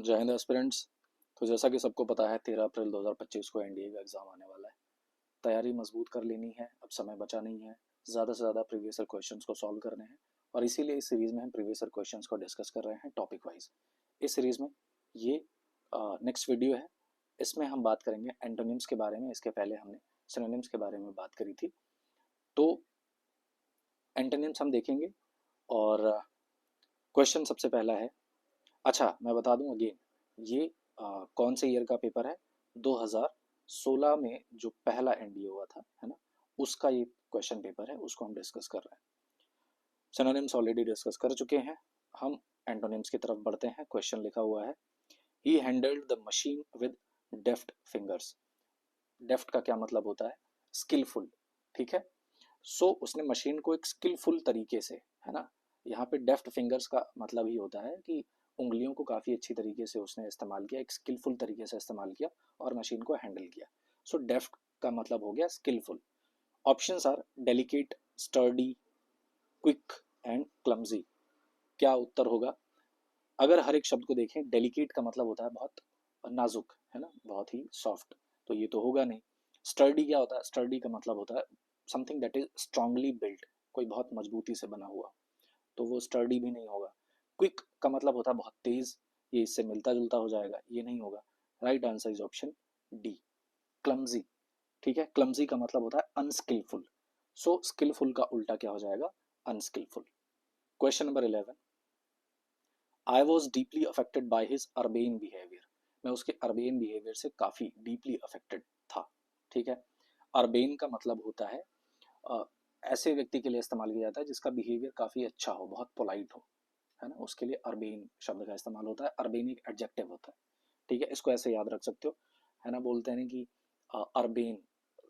जय हिंद एस्पिरेंट्स। तो जैसा कि सबको पता है 13 अप्रैल 2025 को एनडीए का एग्ज़ाम आने वाला है। तैयारी मजबूत कर लेनी है, अब समय बचा नहीं है। ज़्यादा से ज़्यादा प्रीवियस ईयर क्वेश्चंस को सॉल्व करने हैं और इसीलिए इस सीरीज़ में हम प्रीवियस ईयर क्वेश्चंस को डिस्कस कर रहे हैं टॉपिक वाइज। इस सीरीज़ में ये नेक्स्ट वीडियो है। इसमें हम बात करेंगे एंटोनिम्स के बारे में। इसके पहले हमने सिनोनिम्स के बारे में बात करी थी। तो एंटोनिम्स हम देखेंगे और क्वेश्चन सबसे पहला है। अच्छा, मैं बता दूं अगेन, ये कौन से ईयर का पेपर है? 2016 में जो पहला एनडीए हुआ था, है ना, उसका ये क्वेश्चन पेपर है, उसको हम डिस्कस कर रहे हैं। सिनोनिम्स ऑलरेडी डिस्कस कर चुके हैं। हम एंटोनिम्स की तरफ बढ़ते हैं। क्वेश्चन लिखा हुआ है, he handled the machine with deft fingers. Deft का क्या मतलब होता है? स्किलफुल। ठीक है, उसने मशीन को एक स्किलफुल तरीके से, है ना, यहाँ पे डेफ्ट फिंगर्स का मतलब ही होता है कि उंगलियों को काफ़ी अच्छी तरीके से उसने इस्तेमाल किया, एक स्किलफुल तरीके से इस्तेमाल किया और मशीन को हैंडल किया। डेफ्ट का मतलब हो गया skilful. Options are delicate, sturdy, quick and clumsy. क्या उत्तर होगा? अगर हर एक शब्द को देखें, डेलिकेट का मतलब होता है बहुत नाजुक, है ना, बहुत ही सॉफ्ट, तो ये तो होगा नहीं। स्टर्डी क्या होता है? स्टर्डी का मतलब होता है something that is strongly built, कोई बहुत मजबूती से बना हुआ, तो वो स्टर्डी भी नहीं होगा। क्विक का मतलब होता है बहुत तेज, ये इससे मिलता जुलता हो जाएगा, ये नहीं होगा। Right answer is option D, clumsy. ठीक है, क्लमजी का मतलब होता है अनस्किलफुल। स्किलफुल का उल्टा क्या हो जाएगा? Unskilful. Question number 11, I was deeply affected by his urbane behaviour. मैं उसके अर्बेन बिहेवियर से काफ़ी डीपली अफेक्टेड था। ठीक है, अर्बेन का मतलब होता है ऐसे व्यक्ति के लिए इस्तेमाल किया जाता है जिसका बिहेवियर काफ़ी अच्छा हो, बहुत पोलाइट हो, है ना, उसके लिए अर्बेन शब्द का इस्तेमाल होता है। अर्बेन एक एडजेक्टिव होता है। ठीक है, इसको ऐसे याद रख सकते हो, है ना। बोलते हैं ना कि अर्बेन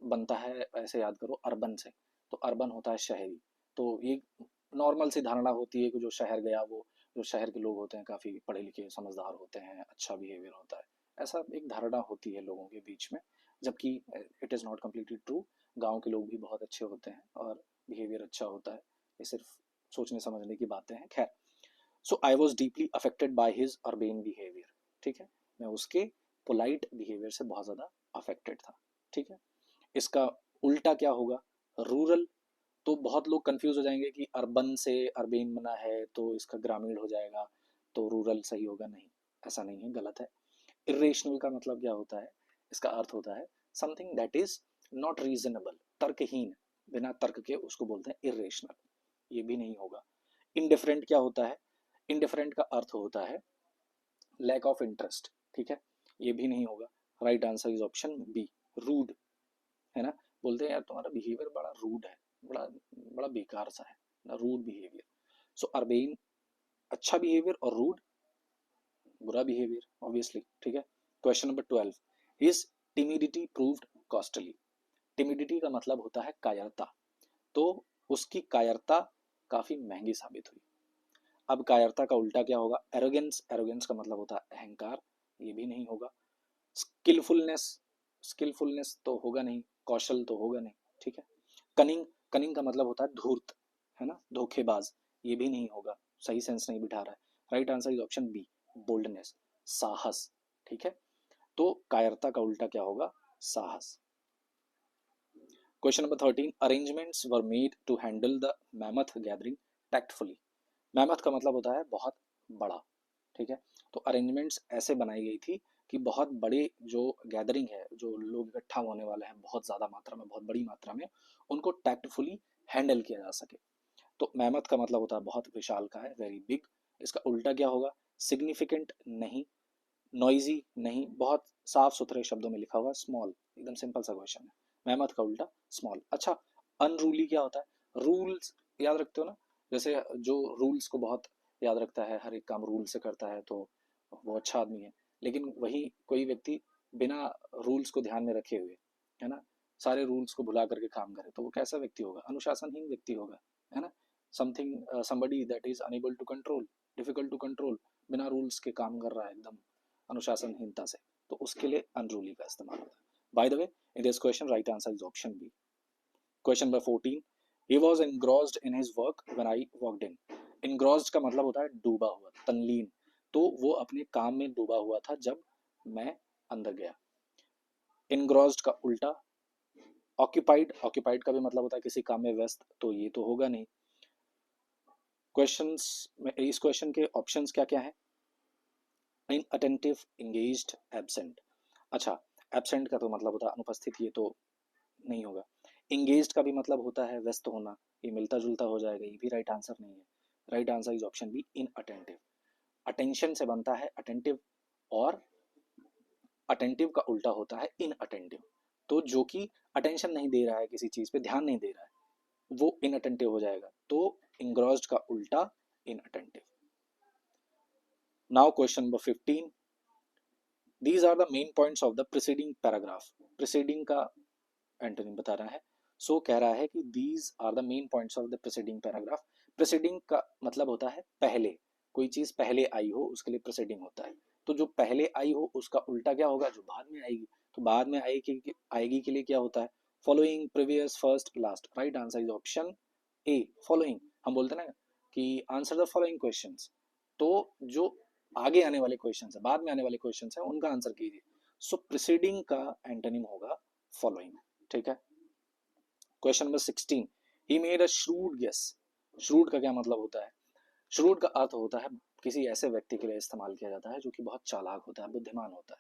बनता है, ऐसे याद करो, अर्बन से। तो अर्बन होता है शहरी। तो ये नॉर्मल सी धारणा होती है कि जो शहर गया, वो जो शहर के लोग होते हैं काफ़ी पढ़े लिखे समझदार होते हैं, अच्छा बिहेवियर होता है, ऐसा एक धारणा होती है लोगों के बीच में। जबकि it is not completely true. गांव के लोग भी बहुत अच्छे होते हैं और बिहेवियर अच्छा होता है। ये सिर्फ सोचने समझने की बातें हैं। खैर, I was deeply affected by his urbane behaviour. ठीक है, मैं उसके पोलाइट बिहेवियर से बहुत ज़्यादा अफेक्टेड था। ठीक है, इसका उल्टा क्या होगा? रूरल। तो बहुत लोग कंफ्यूज हो जाएंगे कि अर्बन से अर्बेन बना है तो इसका ग्रामीण हो जाएगा, तो रूरल सही होगा। नहीं, ऐसा नहीं है, गलत है। इरेशनल का मतलब क्या होता है? इसका अर्थ होता है something that is not reasonable, तर्कहीन, बिना तर्क के उसको बोलते हैं इरेशनल, ये भी नहीं होगा। इनडिफरेंट क्या होता है? इनडिफरेंट का अर्थ होता है लैक ऑफ इंटरेस्ट। ठीक है, ये भी नहीं होगा। Right answer is option B, rude, है ना। बोलते हैं यार तुम्हारा बिहेवियर बड़ा रूड है, बड़ा बड़ा बेकार सा है ना, रूड बिहेवियर। अर्बेन अच्छा बिहेवियर और रूड बुरा बिहेवियर, ऑब्वियसली। ठीक है, question number 12, his timidity proved costly. Timidity का मतलब होता है कायरता। तो उसकी कायरता काफी महंगी साबित हुई। अब कायरता का उल्टा क्या होगा? एरोगेंस। एरोगेंस का मतलब होता है अहंकार, ये भी नहीं होगा। स्किलफुलनेस, स्किलफुलनेस तो होगा नहीं, कौशल तो होगा नहीं। ठीक है, कनिंग। कनिंग का मतलब होता है धूर्त, है ना, धोखेबाज, ये भी नहीं होगा, सही सेंस नहीं बिठा रहा है। Right answer is option B, boldness, साहस। ठीक है, तो कायरता का उल्टा क्या होगा? साहस। Question number 13, arrangements were made to handle the mammoth gathering tactfully. Mammoth का मतलब होता है बहुत बड़ा। ठीक है, तो अरेंजमेंट्स ऐसे बनाई गई थी कि बहुत बड़े जो गैदरिंग है, जो लोग इकट्ठा होने वाले हैं बहुत ज़्यादा मात्रा में, बहुत बड़ी मात्रा में, उनको टैक्टफुली हैंडल किया जा सके। तो मैमथ का मतलब होता है बहुत विशाल का है, वेरी बिग। इसका उल्टा क्या होगा? सिग्निफिकेंट नहीं, नॉइजी नहीं, बहुत साफ सुथरे शब्दों में लिखा हुआ स्मॉल, एकदम सिंपल सा क्वेश्चन है। मेहमत का उल्टा स्मॉल। अच्छा, अनरूली क्या होता है? रूल्स याद रखते हो ना, जैसे जो रूल्स को बहुत याद रखता है, हर एक काम रूल से करता है, तो वो अच्छा आदमी है। लेकिन वही कोई व्यक्ति बिना रूल्स को ध्यान में रखे हुए, है ना, सारे रूल्स को भुला करके काम करे, तो वो कैसा व्यक्ति होगा? अनुशासनहीन व्यक्ति होगा, है ना। Something somebody that is unable to control, difficult to control, बिना रूल्स के काम कर रहा है एकदम अनुशासनहीनता से, तो उसके लिए अनरूली का इस्तेमाल होता है। By the way, in this question right answer is option B. Question number 14, he was engrossed in his work when I walked in. Engrossed का मतलब होता है डूबा हुआ, तल्लीन। तो वो अपने काम में डूबा हुआ था जब मैं अंदर गया। इनग्रॉस्ड का उल्टा ऑक्यूपाइड, ऑक्यूपाइड का भी मतलब होता है किसी काम में व्यस्त, तो ये तो होगा नहीं। क्वेश्चंस में इस क्वेश्चन के ऑप्शंस क्या क्या है? Inattentive, engaged, absent. अच्छा, एब्सेंट का तो मतलब होता है अनुपस्थित, ये तो नहीं होगा। एंगेज्ड का भी मतलब होता है व्यस्त होना, ये मिलता जुलता हो जाएगा, ये भी राइट आंसर नहीं है। Right answer is option B, inattentive. Attention से बनता है अटेंटिव, और अटेंटिव का उल्टा होता है इनअटेंटिव। तो जो कि अटेंशन नहीं दे रहा है, किसी चीज पे ध्यान नहीं दे रहा है, वो इनअटेंटिव हो जाएगा। तो इंग्रॉस्ड का उल्टा inattentive. Now question number 15, these are the main points of the preceding paragraph. Preceding का एंटोनिम बता रहा है। सो कह रहा है कि these are the main points of the preceding paragraph. Preceding का मतलब होता है पहले, कोई चीज पहले आई हो उसके लिए प्रीसीडिंग होता है। तो जो पहले आई हो उसका उल्टा क्या होगा? जो बाद में आएगी। तो बाद में आएगी के लिए क्या होता है? Following, previous, first, last. Right answer is option A, following. हम बोलते हैं ना कि आंसर द फॉलोइंग क्वेश्चंस, तो जो आगे आने वाले क्वेश्चंस है, बाद में आने वाले क्वेश्चंस है, उनका आंसर कीजिए। सो प्रीसीडिंग का एंटोनिम होगा फॉलोइंग। ठीक है। Question number 16, he made a shrewd guess. Shrewd का क्या मतलब होता है? श्रूड का अर्थ होता है किसी ऐसे व्यक्ति के लिए इस्तेमाल किया जाता है जो कि बहुत चालाक होता है, बुद्धिमान होता है।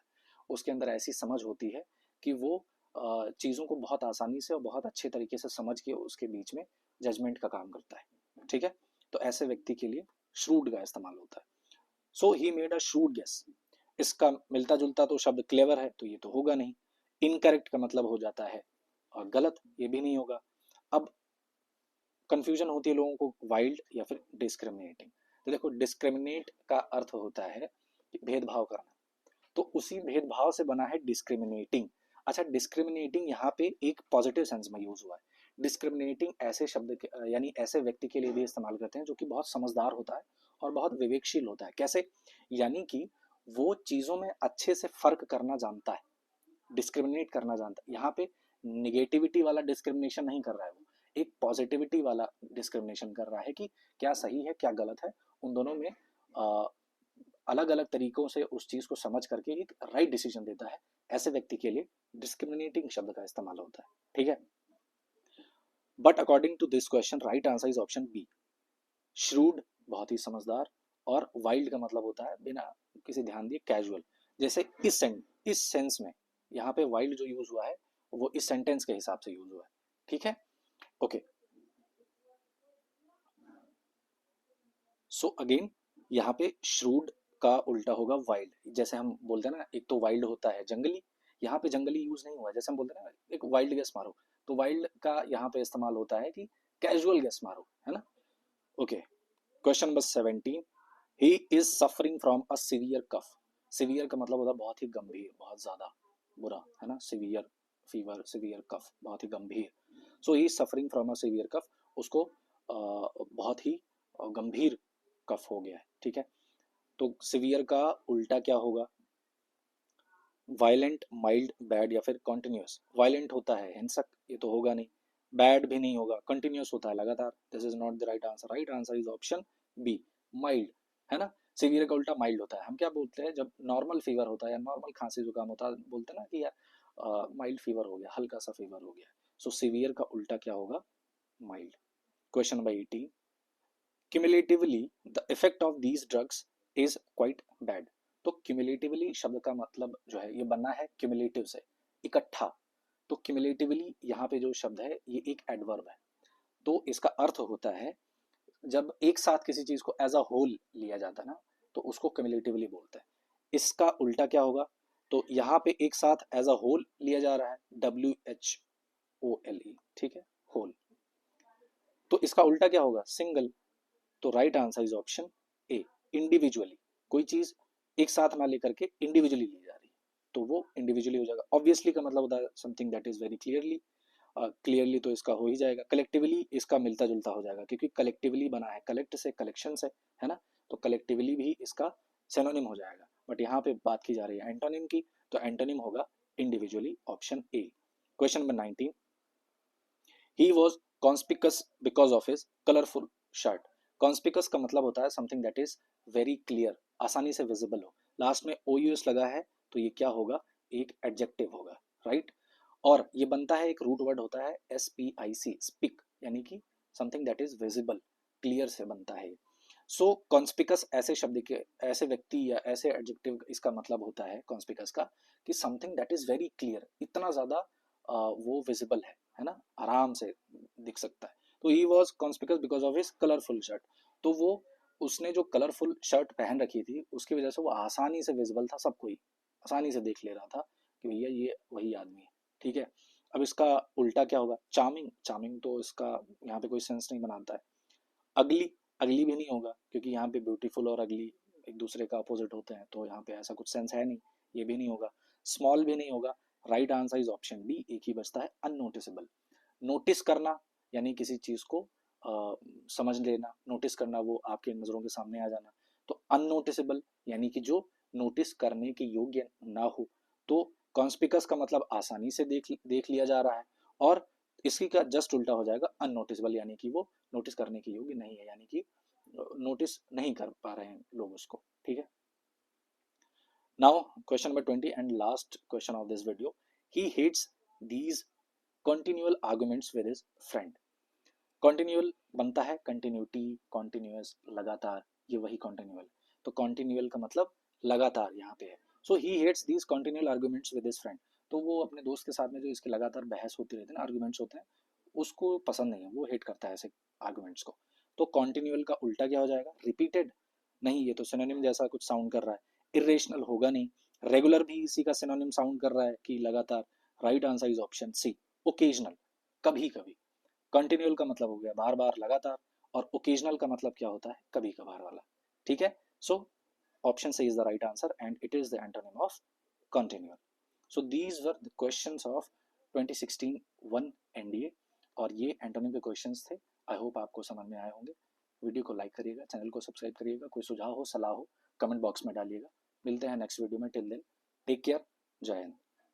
उसके अंदर ऐसी समझ होती है कि वो चीज़ों को बहुत आसानी से और बहुत अच्छे तरीके से समझ के उसके बीच में जजमेंट का काम करता है। ठीक है। तो ऐसे व्यक्ति के लिए श्रूड का इस्तेमाल होता है। So he made a shrewd guess. इसका मिलता जुलता तो शब्द क्लेवर है, तो ये तो होगा नहीं। इनकरेक्ट का मतलब हो जाता है और गलत, ये भी नहीं होगा। अब कंफ्यूजन होती है लोगों को वाइल्ड या फिर डिस्क्रिमिनेटिंग। तो देखो, डिस्क्रिमिनेट का अर्थ होता है भेदभाव करना, तो उसी भेदभाव से बना है डिस्क्रिमिनेटिंग। अच्छा, डिस्क्रिमिनेटिंग यहाँ पे एक पॉजिटिव सेंस में यूज हुआ है। डिस्क्रिमिनेटिंग ऐसे शब्द यानी ऐसे व्यक्ति के लिए भी इस्तेमाल करते हैं जो कि बहुत समझदार होता है और बहुत विवेकशील होता है। कैसे? यानी कि वो चीजों में अच्छे से फर्क करना जानता है, डिस्क्रिमिनेट करना जानता है। यहाँ पे निगेटिविटी वाला डिस्क्रिमिनेशन नहीं कर रहा है, वो एक पॉजिटिविटी वाला डिस्क्रिमिनेशन कर रहा है कि क्या सही है क्या गलत है। उन दोनों में अलग अलग तरीकों से उस चीज को समझ करके एक राइट डिसीजन देता है। ऐसे व्यक्ति के लिए डिस्क्रिमिनेटिंग शब्द का इस्तेमाल होता है। ठीक है। But according to this question right answer is option B, shrewd, बहुत ही समझदार, और वाइल्ड का मतलब होता है बिना किसी ध्यान दिए कैजुअल। जैसे इस सेंस में यहाँ पे वाइल्ड जो यूज हुआ है वो इस सेंटेंस के हिसाब से यूज हुआ है। ठीक है। ओके, सो अगेन यहाँ पे श्रूड का उल्टा होगा वाइल्ड। जैसे हम बोलते हैं ना, एक तो वाइल्ड होता है जंगली, यहाँ पे जंगली यूज नहीं हुआ। जैसे हम बोलते हैं ना एक वाइल्ड गेस मारो, तो वाइल्ड का यहाँ पे इस्तेमाल होता है कि कैजुअल गेस मारो, है ना। Okay, question number 17, he is suffering from a severe cough. Severe का मतलब होता है बहुत ही गंभीर, बहुत ज्यादा बुरा, है ना। सीवियर फीवर, सीवियर कफ, बहुत ही गंभीर। So he is suffering from a severe cough, उसको बहुत ही गंभीर कफ हो गया है। ठीक है। तो सीवियर का उल्टा क्या होगा? वायलेंट, माइल्ड, बैड या फिर कॉन्टिन्यूस। वायलेंट होता है हिंसक, ये तो होगा नहीं। बैड भी नहीं होगा, कंटिन्यूस होता है लगातार। This is not the right answer. Right answer is option B, mild, है ना। सीवियर का उल्टा माइल्ड होता है। हम क्या बोलते हैं जब नॉर्मल फीवर होता है या नॉर्मल खांसी जुकाम होता है, बोलते हैं ना कि यार माइल्ड फीवर हो गया, हल्का सा फीवर हो गया। सो सीवियर का उल्टा क्या होगा? Mild. Question number 18, cumulatively the effect of these drugs is quite bad. तो क्यूमुलेटिवली शब्द का मतलब जो है ये बनना है क्यूमुलेटिव से, इकट्ठा। तो क्यूमुलेटिवली यहाँ पे जो शब्द है ये एक एडवर्ब है। तो इसका अर्थ होता है जब एक साथ किसी चीज को एज अ होल लिया जाता है ना, तो उसको क्यूमुलेटिवली बोलते हैं। इसका उल्टा क्या होगा? तो यहाँ पे एक साथ एज अ होल लिया जा रहा है, WHOLE। ठीक है, होल। तो इसका उल्टा क्या होगा? सिंगल। तो right answer is option A, individually. कोई चीज एक साथ ना लेकर के इंडिविजुअली ली जा रही है, तो वो इंडिविजुअली हो जाएगा। ऑब्वियसली का मतलब होता है something that is very clearly. Clearly तो इसका हो ही जाएगा। कलेक्टिवली इसका मिलता जुलता हो जाएगा, क्योंकि कलेक्टिवली बना है कलेक्ट से, कलेक्शन से, है ना। तो कलेक्टिवली भी इसका सिनोनिम हो जाएगा। बट यहाँ पे बात की जा रही है एंटोनिम की, तो एंटोनिम होगा individually, option A. Question number 19, he was conspicuous because of his colourful shirt. Conspicuous का मतलब होता है something that is very clear, आसानी से विजिबल हो, लास्ट में ओ यू एस लगा है तो ये क्या होगा, एक एडजेक्टिव होगा, राइट। और ये बनता है, एक रूट वर्ड होता है S P I C, spic, यानी कि something that is visible, clear से बनता है। सो कॉन्स्पिकस ऐसे शब्द के, ऐसे व्यक्ति या ऐसे एडजेक्टिव, इसका मतलब होता है कॉन्स्पिकस का कि something that is very clear, इतना ज्यादा वो विजिबल है ना, आराम से दिख सकता है। तो he was conspicuous because of his colourful shirt. तो वो, उसने जो कलरफुल शर्ट पहन रखी थी उसकी वजह से वो आसानी से विजिबल था, सबको ही आसानी से देख ले रहा था कि भैया ये वही आदमी है, ठीक है। अब इसका उल्टा क्या होगा, चार्मिंग। चार्मिंग तो इसका यहाँ पे कोई सेंस नहीं बनाता है। अगली, अगली भी नहीं होगा क्योंकि यहाँ पे ब्यूटीफुल और अगली एक दूसरे का अपोजिट होते हैं, तो यहाँ पे ऐसा कुछ सेंस है नहीं, ये भी नहीं होगा। स्मॉल भी नहीं होगा। Right answer is option B, एक ही बचता है, अननोटिसेबल। नोटिस करना यानी किसी चीज को समझ लेना, नोटिस करना वो आपके नजरों के सामने आ जाना। तो अननोटिसेबल यानी कि जो नोटिस करने के योग्य ना हो। तो कॉन्स्पिकस का मतलब आसानी से देख लिया जा रहा है, और इसकी का जस्ट उल्टा हो जाएगा अननोटिसेबल, यानी कि वो नोटिस करने के योग्य नहीं है, यानी कि नोटिस नहीं कर पा रहे हैं लोग उसको, ठीक है। Now question number 20 and last question of this video. He hates these continual arguments with his friend। Continual बनता है कंटिन्यूटी, कॉन्टिन्यूअस, लगातार, ये वही कॉन्टिन्यूअल। तो कॉन्टिन्यूअल का मतलब लगातार यहाँ पे है। So he hates these continual arguments with his friend. तो वो अपने दोस्त के साथ में जो इसकी लगातार बहस होती रहती है ना, आर्ग्यूमेंट्स होते हैं, उसको पसंद नहीं है, वो हेट करता है ऐसे आर्ग्यूमेंट्स को। तो कॉन्टिन्यूअल का उल्टा क्या हो जाएगा, रिपीटेड। नहीं, ये तो सिनोनिम जैसा कुछ साउंड कर रहा है। इरेशनल होगा नहीं। रेगुलर भी इसी का सिनोनिम साउंड कर रहा है कि लगातार। Right answer is option C, occasional, कभी कभी। कंटिन्यूअल का मतलब हो गया बार बार, लगातार, और ओकेजनल का मतलब क्या होता है, कभी कभार वाला, ठीक है। So option C is the right answer and it is the antonym of continual. So these were the questions of 2016 one NDA, और ये एंटोनिम के क्वेश्चंस थे। आई होप आपको समझ में आए होंगे। वीडियो को लाइक करिएगा, चैनल को सब्सक्राइब करिएगा, कोई सुझाव हो, सलाह हो, कमेंट बॉक्स में डालिएगा। मिलते हैं नेक्स्ट वीडियो में, टिल देन टेक केयर, जय हिंद।